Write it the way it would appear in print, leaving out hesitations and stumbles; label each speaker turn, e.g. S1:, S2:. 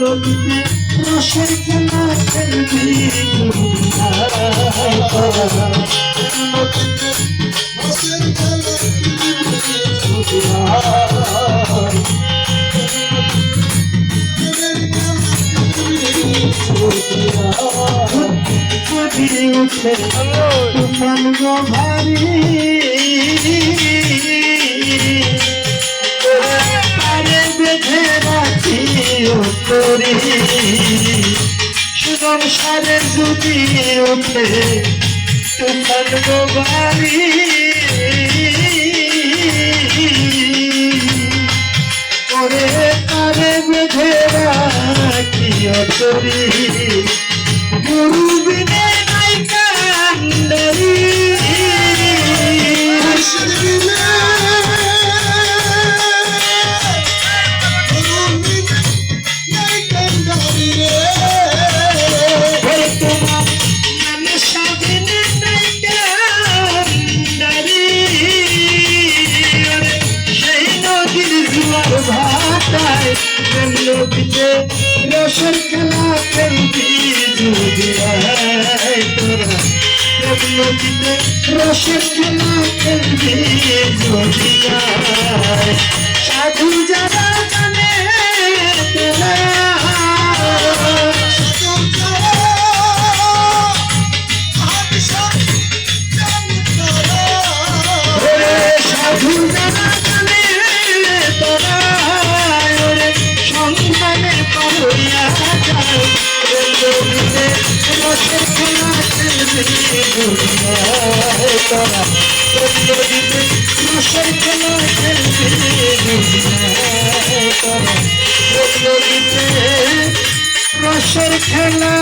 S1: নদীতে রসের খেলা খেলবি তুফান গো ভারী বেঁধে রাখি করি সংসারে যদি ওঠে তুফান গো ভারী করে তারে বেঁধে রাখি করি গুরু বিনে নাই কান্ডারি নদীতে রসের খেলা খেলবি তোরা নদীতে রসের খেলা খেলবি সাধু যারা জানে সাধু যারা জানে তোরা রসের খেলা খেলবি তোরা নদীতে রসের খেলা খেলবি তোরা নদীতে রসের খেলা